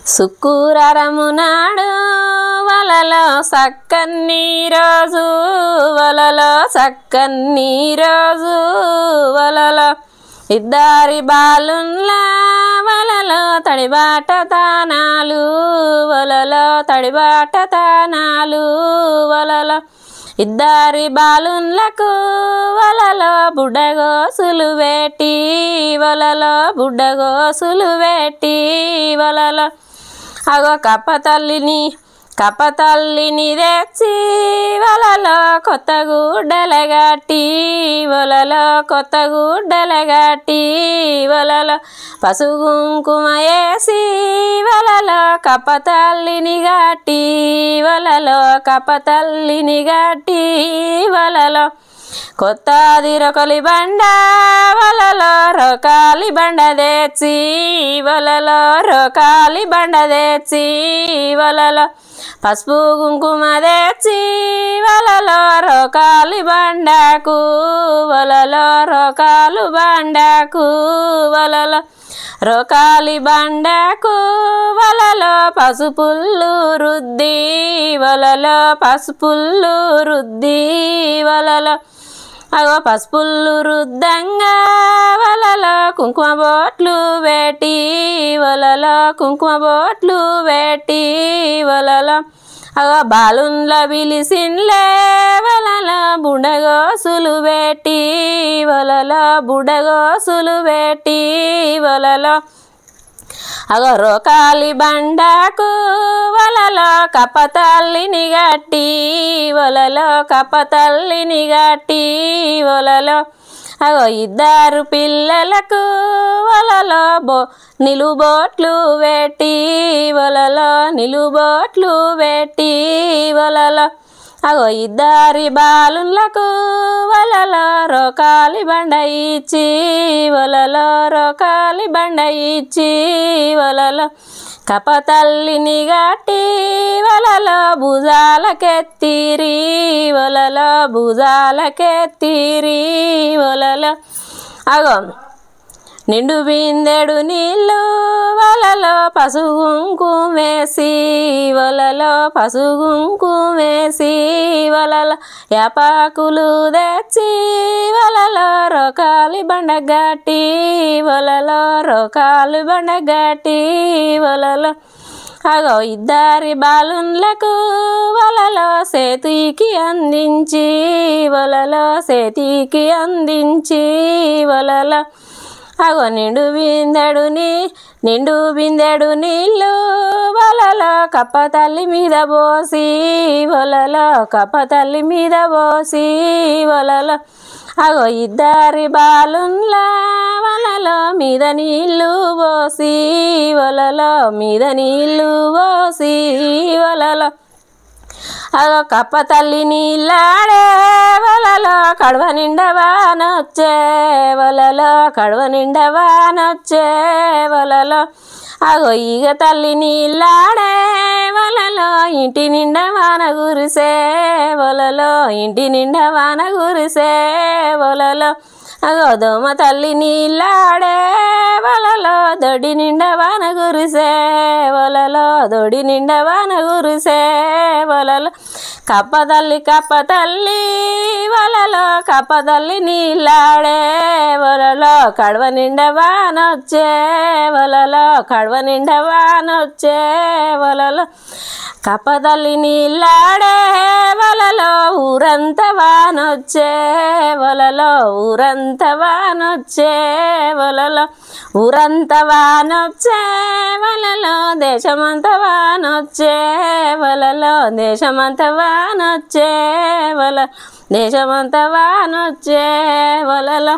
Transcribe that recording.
శుక్రవారము నాడు వలలో సక్కని రోజు వలలో సక్కని రోజు వలలో ఇద్దరి బాలున్ల వలలో తడిబాట తానాలు వలలో తడిబాట తానాలు వలలో ఇద్దరి బాలున్లకు వలలో బుడ్డగోసులు వేటి వలలో బుడ్డగోసులు వేటి వలలో అగో కప్పతల్లిని తెచ్చి వలలో కొత్త గుడ్డలగట్టి వలలో కొత్త గుడ్డలగట్టి వలలో పసుగుంకుమ వేసి వలలో కప్పతల్లిని గట్టి వలలో కప్పతల్లిని గట్టి వలలో కొత్తది రొకలి బండ వలలో రొకాలి బండ తెచ్చి వలలో రొకాలి బండ తెచ్చి వలలో పసుపు కుంకుమ తెచ్చి వలలో రొకాలి బండకు వలలో రొకాలు బండకు వలలో రొకాలి బండకు వలలో పసుపుల్లు రుద్ది వలలో పసుపుల్లు రుద్ది వలలో అగో పసుపుల్లు రుద్దంగా వలలో కుంకుమ బొట్లు వేటి వలలో కుంకుమ బొట్లు వేటి వలలో అగో బాలున్ల పిలిసిన్లే వలలో బుడ్డగోసులు వేటి వలలో బుడ్డగోసులు వేటి వలలో అగో రోకాలి బండకు వలలో కప్పతల్లిని గట్టి వలలో కప్పతల్లిని గట్టి వలలో అగో ఇద్దరు పిల్లలకు వలలో నిలుబోట్లు వేటి వలలో నిలుబోట్లు వేటి వలలో అగో ఇద్దరి బాలులకు వలలో రోకాలి బండ ఇచ్చి వలలో రోకాలి బండ ఇచ్చి వలలో కప్పతల్లిని గట్టి వలలో భుజాలకెత్తిరి వలలో భుజాలకెత్తిరి వలలో అగో నిండు బిందెడు నీళ్ళు వలలో పసుగుంకుమేసి వలలో పసుగుంకుమేసి వలలో యాపాకులు తెచ్చి వలలో రొకాలి బండ గట్టి వలలో రొకాలి బండ గట్టి వలలో అగో ఇద్దరి బాలున్లకు వలలో చేతికి అందించి వలలో చేతికి అందించి వలలో అగో నిండు బిందెడు నీళ్ళు వలలో కప్పతల్లి మీద పోసి వలలో కప్పతల్లి మీద పోసి వలలో అగో ఇద్దరి బాలున్ల వలలో మీద నీళ్ళు పోసి వలలో మీద నీళ్ళు పోసి వలలో అగో కప్పతల్లి నీళ్ళాడే వలలో కడవ నిండా వానొచ్చే వలలో కడవ నిండా వానొచ్చే వలలో అగో ఈగ తల్లి నీళ్ళాడే వలలో ఇంటి నిండా వాన గురిసే వలలో ఇంటి నిండా వాన గురిసే వలలో అగో దోమ తల్లి నీళ్ళాడే వలలో దొడి నిండా వాన గురిసే వలలో దొడి నిండా వాన గురిసే వలలో కప్పతల్లి వలలో కప్పతల్లి నీళ్ళాడే వలలో కడవ నిండా వానొచ్చే వలలో కడవ నిండా వానొచ్చే వలలో కప్పతల్లి నీళ్ళాడే వలలో ఊరంతా వానొచ్చే వలలో ఊరంతా వానొచ్చే వలలో ఊరంతా వానొచ్చే వలలో దేశమంతా వానొచ్చే వలలో దేశమంతా వానొచ్చే వల దేశమంతా వానొచ్చే వలలో